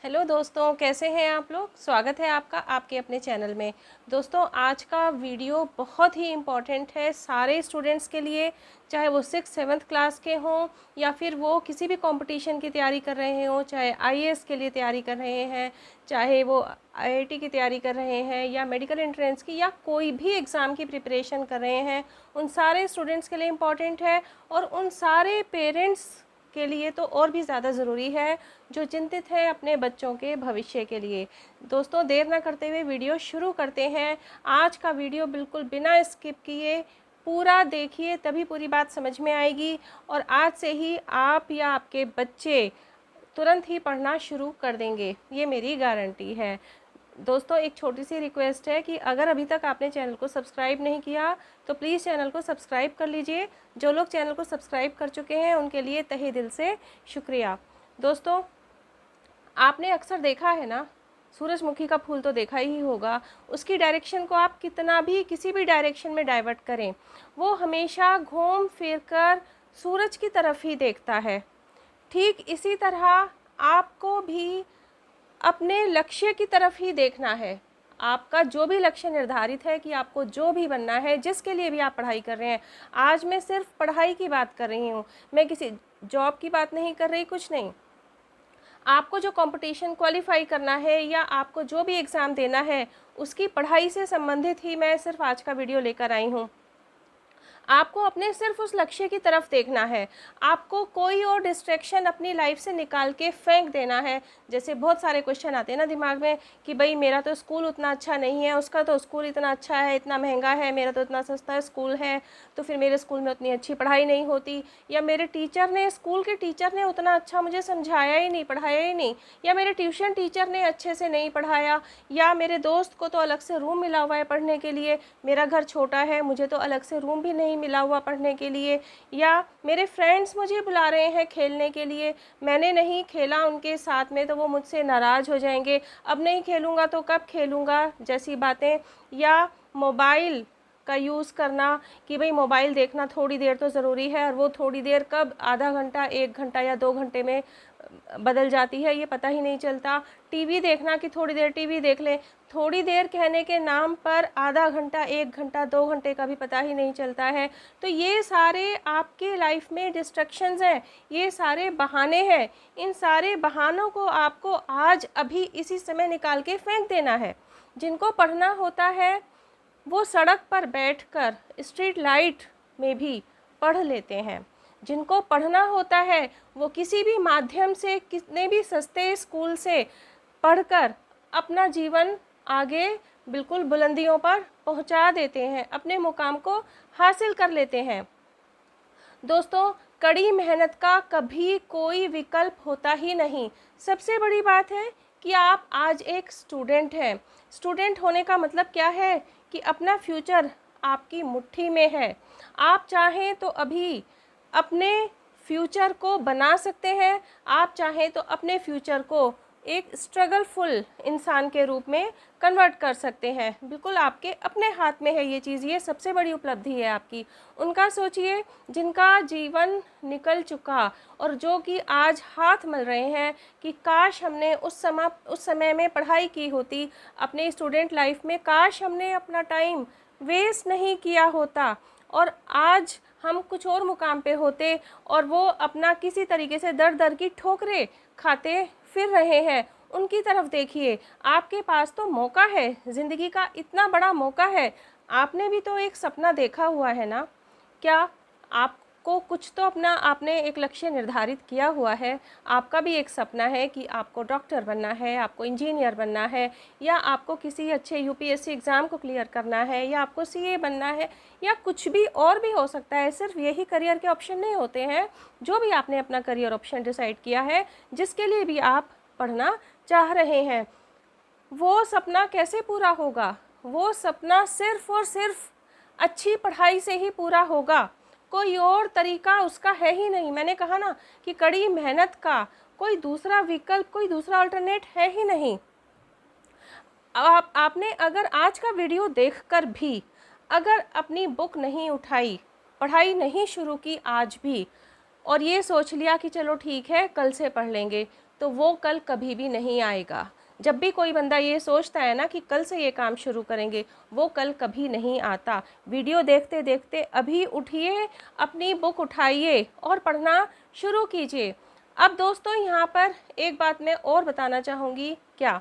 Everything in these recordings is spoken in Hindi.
हेलो दोस्तों, कैसे हैं आप लोग। स्वागत है आपका आपके अपने चैनल में। दोस्तों, आज का वीडियो बहुत ही इम्पॉर्टेंट है सारे स्टूडेंट्स के लिए, चाहे वो 6th-7th क्लास के हों या फिर वो किसी भी कंपटीशन की तैयारी कर रहे हों, चाहे आईएएस के लिए तैयारी कर रहे हैं, चाहे वो आईआईटी की तैयारी कर रहे हैं या मेडिकल एंट्रेंस की या कोई भी एग्ज़ाम की प्रिपरेशन कर रहे हैं। उन सारे स्टूडेंट्स के लिए इम्पॉर्टेंट है और उन सारे पेरेंट्स के लिए तो और भी ज़्यादा ज़रूरी है जो चिंतित है अपने बच्चों के भविष्य के लिए। दोस्तों, देर ना करते हुए वीडियो शुरू करते हैं। आज का वीडियो बिल्कुल बिना स्किप किए पूरा देखिए, तभी पूरी बात समझ में आएगी और आज से ही आप या आपके बच्चे तुरंत ही पढ़ना शुरू कर देंगे, ये मेरी गारंटी है। दोस्तों, एक छोटी सी रिक्वेस्ट है कि अगर अभी तक आपने चैनल को सब्सक्राइब नहीं किया तो प्लीज़ चैनल को सब्सक्राइब कर लीजिए। जो लोग चैनल को सब्सक्राइब कर चुके हैं उनके लिए तहे दिल से शुक्रिया। दोस्तों, आपने अक्सर देखा है ना, सूरजमुखी का फूल तो देखा ही होगा। उसकी डायरेक्शन को आप कितना भी किसी भी डायरेक्शन में डाइवर्ट करें, वो हमेशा घूम फिर कर सूरज की तरफ ही देखता है। ठीक इसी तरह आपको भी अपने लक्ष्य की तरफ ही देखना है। आपका जो भी लक्ष्य निर्धारित है कि आपको जो भी बनना है, जिसके लिए भी आप पढ़ाई कर रहे हैं, आज मैं सिर्फ पढ़ाई की बात कर रही हूँ, मैं किसी जॉब की बात नहीं कर रही, कुछ नहीं। आपको जो कंपटीशन क्वालिफाई करना है या आपको जो भी एग्ज़ाम देना है, उसकी पढ़ाई से संबंधित ही मैं सिर्फ आज का वीडियो लेकर आई हूँ। आपको अपने सिर्फ उस लक्ष्य की तरफ देखना है। आपको कोई और डिस्ट्रैक्शन अपनी लाइफ से निकाल के फेंक देना है। जैसे बहुत सारे क्वेश्चन आते हैं ना दिमाग में कि भाई मेरा तो स्कूल उतना अच्छा नहीं है, उसका तो स्कूल इतना अच्छा है, इतना महंगा है, मेरा तो इतना सस्ता स्कूल है, तो फिर मेरे स्कूल में उतनी अच्छी पढ़ाई नहीं होती, या मेरे स्कूल के टीचर ने उतना अच्छा मुझे समझाया ही नहीं, पढ़ाया ही नहीं, या मेरे ट्यूशन टीचर ने अच्छे से नहीं पढ़ाया, या मेरे दोस्त को तो अलग से रूम मिला हुआ है पढ़ने के लिए, मेरा घर छोटा है, मुझे तो अलग से रूम भी नहीं मिला हुआ पढ़ने के लिए, या मेरे फ्रेंड्स मुझे बुला रहे हैं खेलने के लिए, मैंने नहीं खेला उनके साथ में तो वो मुझसे नाराज़ हो जाएंगे, अब नहीं खेलूँगा तो कब खेलूँगा, जैसी बातें। या मोबाइल का यूज़ करना कि भाई मोबाइल देखना थोड़ी देर तो ज़रूरी है, और वो थोड़ी देर कब आधा घंटा, 1 घंटा या 2 घंटे में बदल जाती है, ये पता ही नहीं चलता। टीवी देखना कि थोड़ी देर टीवी देख लें, थोड़ी देर कहने के नाम पर आधा घंटा, 1 घंटा, 2 घंटे का भी पता ही नहीं चलता है। तो ये सारे आपके लाइफ में डिस्ट्रैक्शंस हैं, ये सारे बहाने हैं। इन सारे बहानों को आपको आज अभी इसी समय निकाल के फेंक देना है। जिनको पढ़ना होता है वो सड़क पर बैठकर स्ट्रीट लाइट में भी पढ़ लेते हैं। जिनको पढ़ना होता है वो किसी भी माध्यम से, कितने भी सस्ते स्कूल से पढ़कर अपना जीवन आगे बिल्कुल बुलंदियों पर पहुंचा देते हैं, अपने मुकाम को हासिल कर लेते हैं। दोस्तों, कड़ी मेहनत का कभी कोई विकल्प होता ही नहीं। सबसे बड़ी बात है कि आप आज एक स्टूडेंट हैं। स्टूडेंट होने का मतलब क्या है कि अपना फ्यूचर आपकी मुट्ठी में है। आप चाहें तो अभी अपने फ्यूचर को बना सकते हैं, आप चाहें तो अपने फ्यूचर को एक स्ट्रगलफुल इंसान के रूप में कन्वर्ट कर सकते हैं। बिल्कुल आपके अपने हाथ में है ये चीज़, ये सबसे बड़ी उपलब्धि है आपकी। उनका सोचिए जिनका जीवन निकल चुका और जो कि आज हाथ मल रहे हैं कि काश हमने उस समय में पढ़ाई की होती, अपने स्टूडेंट लाइफ में काश हमने अपना टाइम वेस्ट नहीं किया होता और आज हम कुछ और मुकाम पे होते, और वो अपना किसी तरीके से दर दर की ठोकरें खाते फिर रहे हैं। उनकी तरफ देखिए, आपके पास तो मौका है, ज़िंदगी का इतना बड़ा मौका है। आपने भी तो एक सपना देखा हुआ है ना, क्या आपको कुछ तो अपना आपने एक लक्ष्य निर्धारित किया हुआ है। आपका भी एक सपना है कि आपको डॉक्टर बनना है, आपको इंजीनियर बनना है, या आपको किसी अच्छे यूपीएससी एग्ज़ाम को क्लियर करना है, या आपको सीए बनना है, या कुछ भी और भी हो सकता है। सिर्फ यही करियर के ऑप्शन नहीं होते हैं। जो भी आपने अपना करियर ऑप्शन डिसाइड किया है, जिसके लिए भी आप पढ़ना चाह रहे हैं, वो सपना कैसे पूरा होगा? वो सपना सिर्फ और सिर्फ अच्छी पढ़ाई से ही पूरा होगा। कोई और तरीका उसका है ही नहीं। मैंने कहा ना कि कड़ी मेहनत का कोई दूसरा विकल्प, कोई दूसरा अल्टरनेट है ही नहीं। आपने अगर आज का वीडियो देखकर भी अगर अपनी बुक नहीं उठाई, पढ़ाई नहीं शुरू की आज भी, और ये सोच लिया कि चलो ठीक है कल से पढ़ लेंगे, तो वो कल कभी भी नहीं आएगा। जब भी कोई बंदा ये सोचता है ना कि कल से ये काम शुरू करेंगे, वो कल कभी नहीं आता। वीडियो देखते देखते अभी उठिए, अपनी बुक उठाइए और पढ़ना शुरू कीजिए। अब दोस्तों यहाँ पर एक बात मैं और बताना चाहूँगी। क्या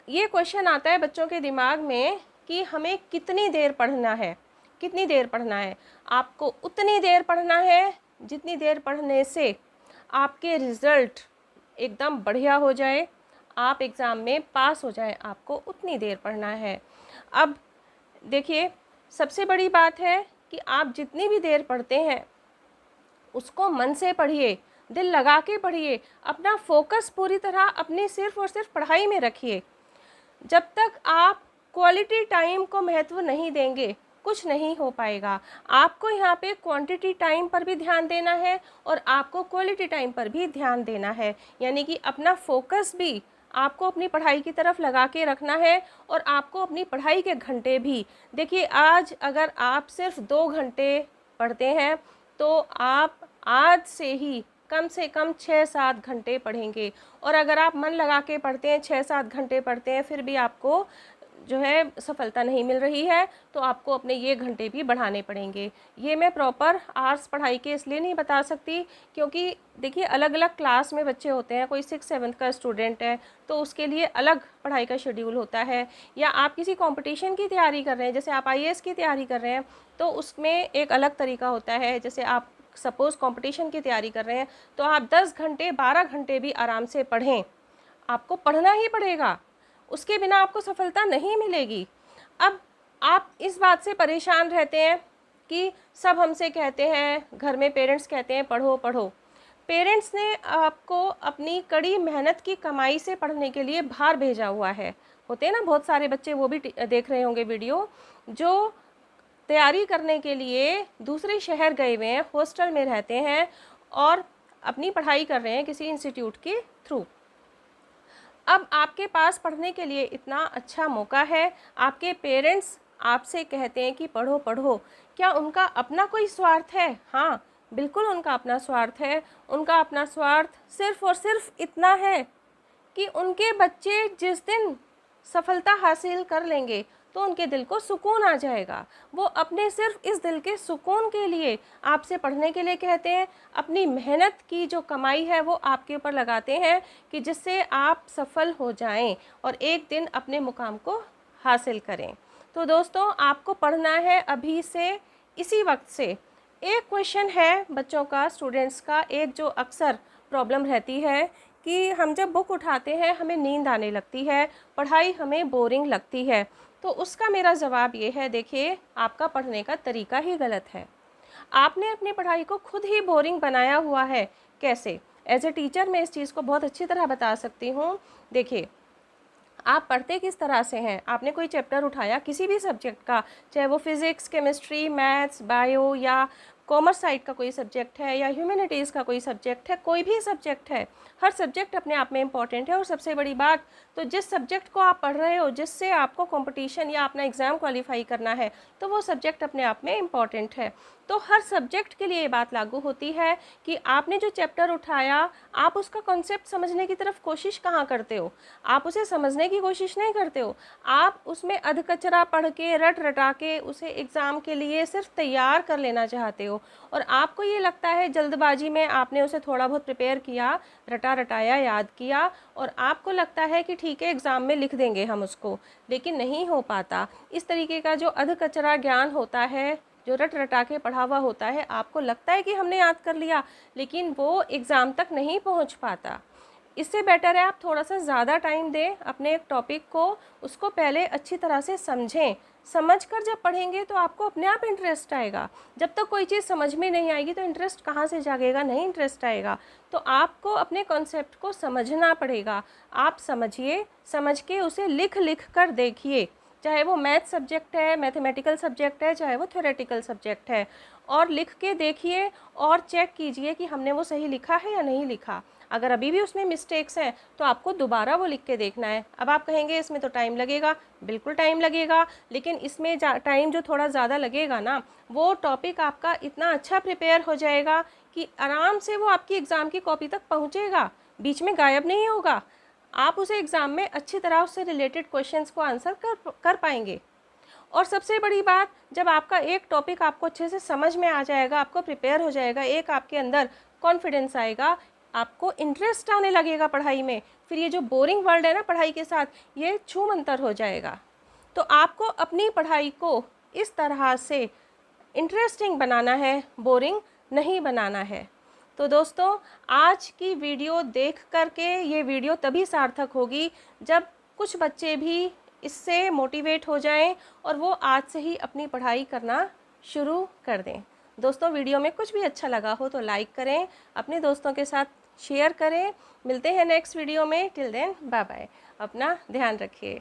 ये क्वेश्चन आता है बच्चों के दिमाग में कि हमें कितनी देर पढ़ना है, कितनी देर पढ़ना है। आपको उतनी देर पढ़ना है जितनी देर पढ़ने से आपके रिज़ल्ट एकदम बढ़िया हो जाए, आप एग्ज़ाम में पास हो जाए, आपको उतनी देर पढ़ना है। अब देखिए, सबसे बड़ी बात है कि आप जितनी भी देर पढ़ते हैं उसको मन से पढ़िए, दिल लगा के पढ़िए, अपना फोकस पूरी तरह अपनी सिर्फ और सिर्फ पढ़ाई में रखिए। जब तक आप क्वालिटी टाइम को महत्व नहीं देंगे, कुछ नहीं हो पाएगा। आपको यहाँ पे क्वांटिटी टाइम पर भी ध्यान देना है और आपको क्वालिटी टाइम पर भी ध्यान देना है, यानी कि अपना फोकस भी आपको अपनी पढ़ाई की तरफ लगा के रखना है और आपको अपनी पढ़ाई के घंटे भी। देखिए, आज अगर आप सिर्फ 2 घंटे पढ़ते हैं तो आप आज से ही कम से कम 6-7 घंटे पढ़ेंगे। और अगर आप मन लगा के पढ़ते हैं, 6-7 घंटे पढ़ते हैं, फिर भी आपको जो है सफलता नहीं मिल रही है, तो आपको अपने ये घंटे भी बढ़ाने पड़ेंगे। ये मैं प्रॉपर आवर्स पढ़ाई के इसलिए नहीं बता सकती क्योंकि देखिए, अलग अलग क्लास में बच्चे होते हैं। कोई 6-7 का स्टूडेंट है तो उसके लिए अलग पढ़ाई का शेड्यूल होता है, या आप किसी कंपटीशन की तैयारी कर रहे हैं, जैसे आप IAS की तैयारी कर रहे हैं तो उसमें एक अलग तरीका होता है। जैसे आप सपोज़ कंपटीशन की तैयारी कर रहे हैं तो आप 10 घंटे 12 घंटे भी आराम से पढ़ें, आपको पढ़ना ही पड़ेगा, उसके बिना आपको सफलता नहीं मिलेगी। अब आप इस बात से परेशान रहते हैं कि सब हमसे कहते हैं, घर में पेरेंट्स कहते हैं पढ़ो पढ़ो। पेरेंट्स ने आपको अपनी कड़ी मेहनत की कमाई से पढ़ने के लिए बाहर भेजा हुआ है। होते हैं ना बहुत सारे बच्चे, वो भी देख रहे होंगे वीडियो, जो तैयारी करने के लिए दूसरे शहर गए हुए हैं, हॉस्टल में रहते हैं और अपनी पढ़ाई कर रहे हैं किसी इंस्टीट्यूट के थ्रू। अब आपके पास पढ़ने के लिए इतना अच्छा मौका है, आपके पेरेंट्स आपसे कहते हैं कि पढ़ो पढ़ो। क्या उनका अपना कोई स्वार्थ है? हाँ, बिल्कुल उनका अपना स्वार्थ है। उनका अपना स्वार्थ सिर्फ़ और सिर्फ इतना है कि उनके बच्चे जिस दिन सफलता हासिल कर लेंगे तो उनके दिल को सुकून आ जाएगा। वो अपने सिर्फ इस दिल के सुकून के लिए आपसे पढ़ने के लिए कहते हैं, अपनी मेहनत की जो कमाई है वो आपके ऊपर लगाते हैं कि जिससे आप सफल हो जाएं और एक दिन अपने मुकाम को हासिल करें। तो दोस्तों, आपको पढ़ना है अभी से, इसी वक्त से। एक क्वेश्चन है बच्चों का, स्टूडेंट्स का, एक जो अक्सर प्रॉब्लम रहती है कि हम जब बुक उठाते हैं हमें नींद आने लगती है, पढ़ाई हमें बोरिंग लगती है। तो उसका मेरा जवाब ये है, देखिए, आपका पढ़ने का तरीका ही गलत है। आपने अपनी पढ़ाई को खुद ही बोरिंग बनाया हुआ है। कैसे? एज ए टीचर मैं इस चीज़ को बहुत अच्छी तरह बता सकती हूँ। देखिए, आप पढ़ते किस तरह से हैं। आपने कोई चैप्टर उठाया किसी भी सब्जेक्ट का, चाहे वो फिज़िक्स, केमिस्ट्री, मैथ्स, बायो या कॉमर्स साइड का कोई सब्जेक्ट है या ह्यूमैनिटीज़ का कोई सब्जेक्ट है, कोई भी सब्जेक्ट है, हर सब्जेक्ट अपने आप में इम्पॉर्टेंट है। और सबसे बड़ी बात, तो जिस सब्जेक्ट को आप पढ़ रहे हो, जिससे आपको कंपटीशन या अपना एग्ज़ाम क्वालिफाई करना है, तो वो सब्जेक्ट अपने आप में इम्पॉर्टेंट है। तो हर सब्जेक्ट के लिए ये बात लागू होती है कि आपने जो चैप्टर उठाया, आप उसका कॉन्सेप्ट समझने की तरफ कोशिश कहाँ करते हो, आप उसे समझने की कोशिश नहीं करते हो। आप उसमें अधकचरा पढ़ के, रट रटा के उसे एग्ज़ाम के लिए सिर्फ तैयार कर लेना चाहते हो। और आपको ये लगता है जल्दबाजी में आपने उसे थोड़ा बहुत प्रिपेयर किया, रटा रटाया, याद किया, और आपको लगता है कि ठीक है एग्ज़ाम में लिख देंगे हम उसको, लेकिन नहीं हो पाता। इस तरीके का जो अधकचरा ज्ञान होता है, जो रट रटा के पढ़ा हुआ होता है, आपको लगता है कि हमने याद कर लिया, लेकिन वो एग्ज़ाम तक नहीं पहुंच पाता। इससे बेटर है आप थोड़ा सा ज़्यादा टाइम दें अपने एक टॉपिक को, उसको पहले अच्छी तरह से समझें। समझकर जब पढ़ेंगे तो आपको अपने आप इंटरेस्ट आएगा। जब तक कोई चीज़ समझ में नहीं आएगी तो इंटरेस्ट कहाँ से जागेगा, नहीं इंटरेस्ट आएगा। तो आपको अपने कॉन्सेप्ट को समझना पड़ेगा। आप समझिए, समझ के उसे लिख कर देखिए, चाहे वो मैथ सब्जेक्ट है, मैथमेटिकल सब्जेक्ट है, चाहे वो थ्योरेटिकल सब्जेक्ट है, और लिख के देखिए और चेक कीजिए कि हमने वो सही लिखा है या नहीं लिखा। अगर अभी भी उसमें मिस्टेक्स हैं तो आपको दोबारा वो लिख के देखना है। अब आप कहेंगे इसमें तो टाइम लगेगा, बिल्कुल टाइम लगेगा, लेकिन इसमें टाइम जो थोड़ा ज़्यादा लगेगा ना, वो टॉपिक आपका इतना अच्छा प्रिपेयर हो जाएगा कि आराम से वो आपकी एग्ज़ाम की कॉपी तक पहुँचेगा। बीच में गायब नहीं होगा। आप उसे एग्ज़ाम में अच्छी तरह उससे रिलेटेड क्वेश्चंस को आंसर कर पाएंगे। और सबसे बड़ी बात, जब आपका एक टॉपिक आपको अच्छे से समझ में आ जाएगा, आपको प्रिपेयर हो जाएगा, एक आपके अंदर कॉन्फिडेंस आएगा, आपको इंटरेस्ट आने लगेगा पढ़ाई में, फिर ये जो बोरिंग वर्ल्ड है ना पढ़ाई के साथ, ये छूमंतर हो जाएगा। तो आपको अपनी पढ़ाई को इस तरह से इंटरेस्टिंग बनाना है, बोरिंग नहीं बनाना है। तो दोस्तों, आज की वीडियो देख करके, ये वीडियो तभी सार्थक होगी जब कुछ बच्चे भी इससे मोटिवेट हो जाएं और वो आज से ही अपनी पढ़ाई करना शुरू कर दें। दोस्तों, वीडियो में कुछ भी अच्छा लगा हो तो लाइक करें, अपने दोस्तों के साथ शेयर करें। मिलते हैं नेक्स्ट वीडियो में। Till then bye bye. अपना ध्यान रखिए।